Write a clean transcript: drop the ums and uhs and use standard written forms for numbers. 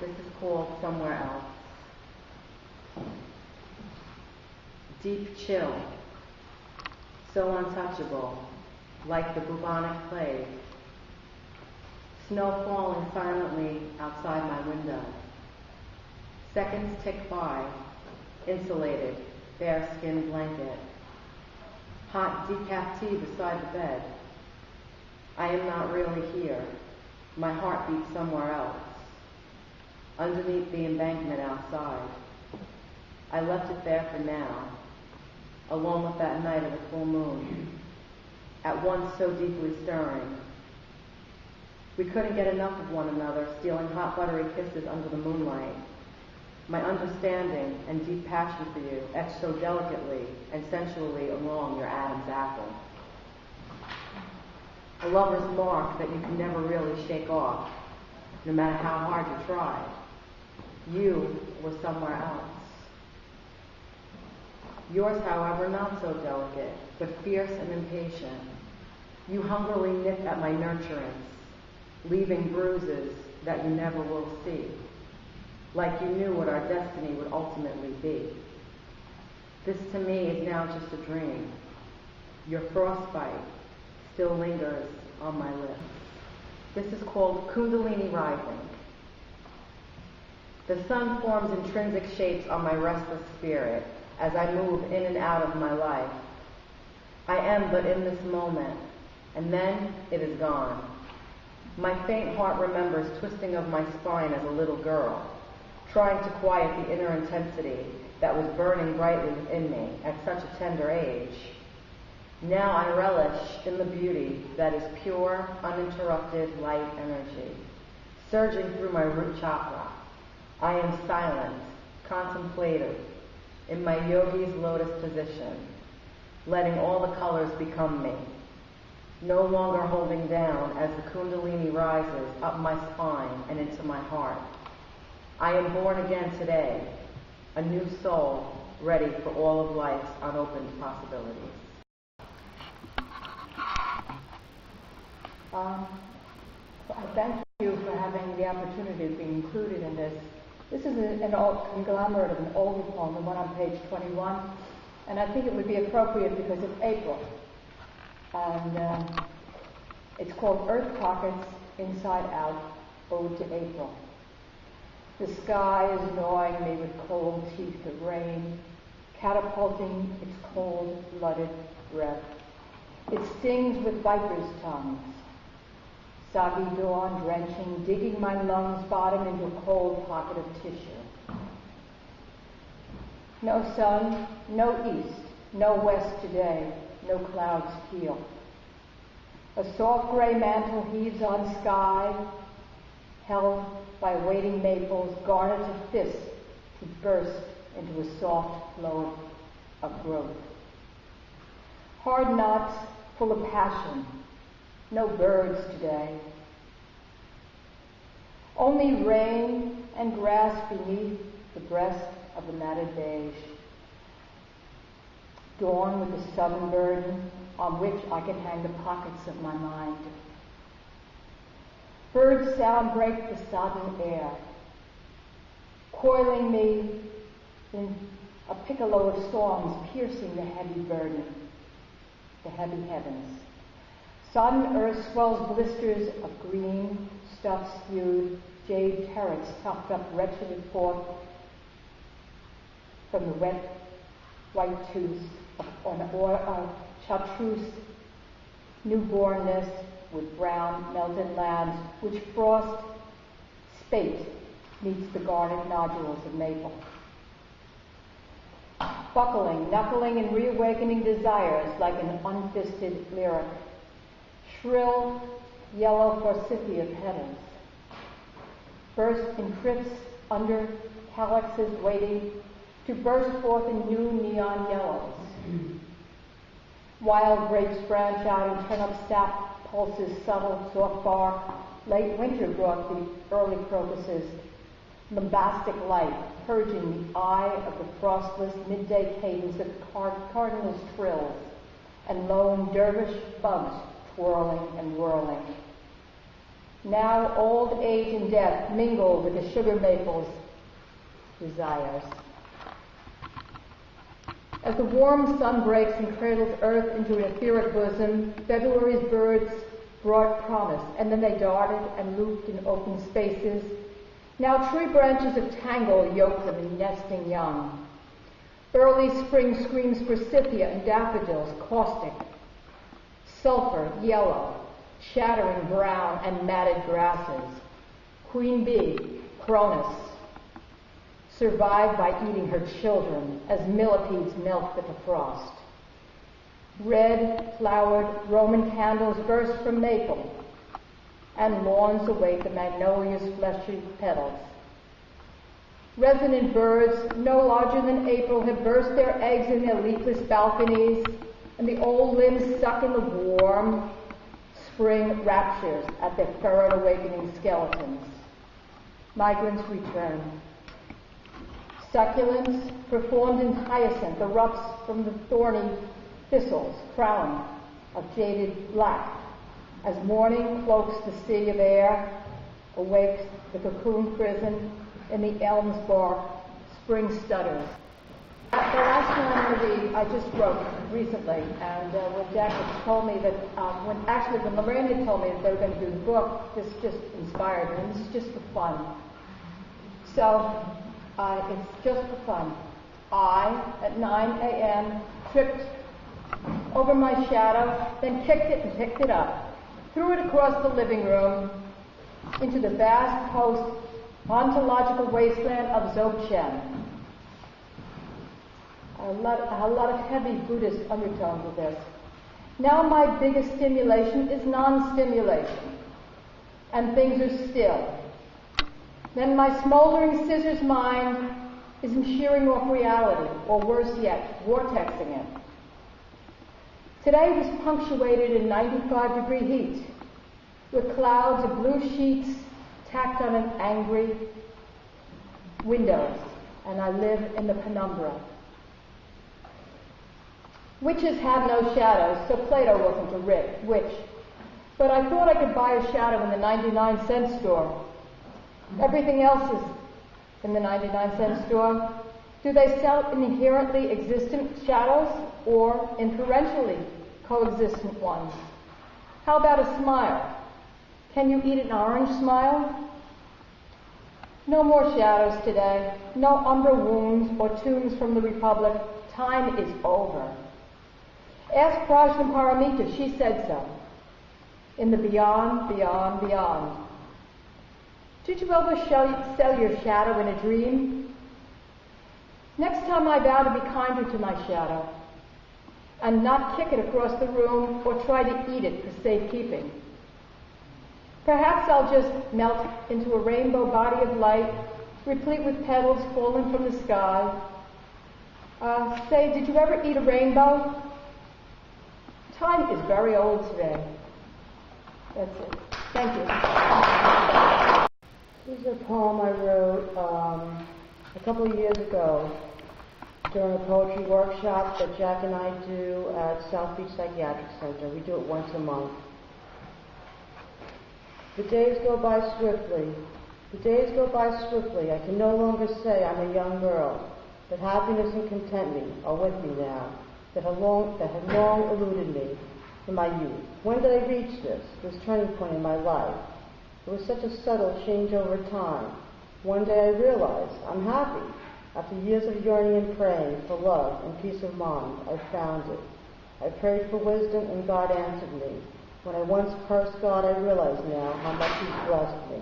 This is called Somewhere Else. Deep chill, so untouchable, like the bubonic plague. Snow falling silently outside my window. Seconds tick by, insulated, bear-skin blanket. Hot decaf tea beside the bed. I am not really here. My heart beats somewhere else, underneath the embankment outside. I left it there for now, along with that night of the full moon, at once so deeply stirring. We couldn't get enough of one another, stealing hot buttery kisses under the moonlight. My understanding and deep passion for you etched so delicately and sensually along your Adam's apple. A lover's mark that you can never really shake off, no matter how hard you tried. You were somewhere else. Yours, however, not so delicate, but fierce and impatient. You hungrily nipped at my nurturance, leaving bruises that you never will see, like you knew what our destiny would ultimately be. This to me is now just a dream. Your frostbite still lingers on my lips. This is called Kundalini Rising. The sun forms intrinsic shapes on my restless spirit as I move in and out of my life. I am but in this moment, and then it is gone. My faint heart remembers twisting of my spine as a little girl, trying to quiet the inner intensity that was burning brightly within me at such a tender age. Now I relish in the beauty that is pure, uninterrupted light energy, surging through my root chakra. I am silent, contemplative, in my yogi's lotus position, letting all the colors become me, no longer holding down as the Kundalini rises up my spine and into my heart. I am born again today, a new soul ready for all of life's unopened possibilities. I thank you for having the opportunity to be included in this. This is an old conglomerate of an older poem, the one on page 21, and I think it would be appropriate because it's April. And it's called Earth Pockets Inside Out, Ode to April. The sky is gnawing me with cold teeth of rain, catapulting its cold-blooded breath. It stings with viper's tongues. Soggy dawn drenching, digging my lungs bottom into a cold pocket of tissue. No sun, no east, no west today, no clouds heal. A soft gray mantle heaves on sky, held by waiting maples, garnered to fist to burst into a soft flow of growth. Hard knots full of passion, no birds today. Only rain and grass beneath the breast of the matted beige. Dawn with a southern burden on which I can hang the pockets of my mind. Bird sound break the sodden air, coiling me in a piccolo of storms, piercing the heavy burden, the heavy heavens. Sodden earth swells blisters of green, stuff-spewed, jade turrets tucked up wretchedly forth from the wet white tooth of chartreuse newbornness with brown melted lands which frost spate meets the garnet nodules of maple. Buckling, knuckling, and reawakening desires like an unfisted lyric. Shrill, yellow forsythia petals burst in crypts under calyxes waiting to burst forth in new neon yellows. Wild grapes branch out and turn up sap pulses, subtle, soft bark. Late winter brought the early crocuses, bombastic light, purging the eye of the frostless midday cadence of cardinals' trills and lone dervish bugs twirling and whirling. Now old age and death mingle with the sugar maple's desires. As the warm sun breaks and cradles earth into an etheric bosom, February's birds brought promise, and then they darted and looped in open spaces. Now tree branches of tangle yoke them in nesting young. Early spring screams forsythia and daffodils, caustic, sulfur, yellow, shattering brown and matted grasses. Queen bee, Cronus, survived by eating her children as millipedes melt with the frost. Red, flowered Roman candles burst from maple, and lawns await the magnolia's fleshy petals. Resonant birds, no larger than April, have burst their eggs in their leafless balconies, and the old limbs suck in the warm spring raptures at their furrowed awakening skeletons. Migrants return. Succulents, performed in hyacinth, erupts from the thorny thistles, crowned of jaded black, as morning cloaks the sea of air, awakes the cocoon prison in the elm's bark, spring stutters. The last one I'm going to read, I just wrote recently, and when Jack had told me that, when Lorraine had told me that they were going to do the book, this just inspired me, and this is just for fun. So, it's just for fun. I, at 9 a.m., tripped over my shadow, then kicked it and picked it up, threw it across the living room into the vast post-ontological wasteland of Dzogchen. A lot of heavy Buddhist undertones with this. Now my biggest stimulation is non-stimulation, and things are still. Then my smoldering scissors mind isn't shearing off reality, or worse yet, vortexing it. Today was punctuated in 95-degree heat, with clouds of blue sheets tacked on an angry windows, and I live in the penumbra. Witches have no shadows, so Plato wasn't a witch. But I thought I could buy a shadow in the 99-cent store. Everything else is in the 99-cent store. Do they sell inherently existent shadows or inferentially coexistent ones? How about a smile? Can you eat an orange smile? No more shadows today. No umber wounds or tunes from the Republic. Time is over. Ask Prajnaparamita, she said so. In the beyond, beyond, beyond. Did you ever sell your shadow in a dream? Next time I vow to be kinder to my shadow and not kick it across the room or try to eat it for safekeeping. Perhaps I'll just melt into a rainbow body of light, replete with petals falling from the sky. Say, did you ever eat a rainbow? Time is very old today. That's it. Thank you. This is a poem I wrote a couple of years ago during a poetry workshop that Jack and I do at South Beach Psychiatric Center. We do it once a month. The days go by swiftly. The days go by swiftly. I can no longer say I'm a young girl, that happiness and contentment are with me now, that had long eluded me in my youth. When did I reach this turning point in my life? It was such a subtle change over time. One day I realized I'm happy. After years of yearning and praying for love and peace of mind, I found it. I prayed for wisdom and God answered me. When I once cursed God, I realize now how much He's blessed me.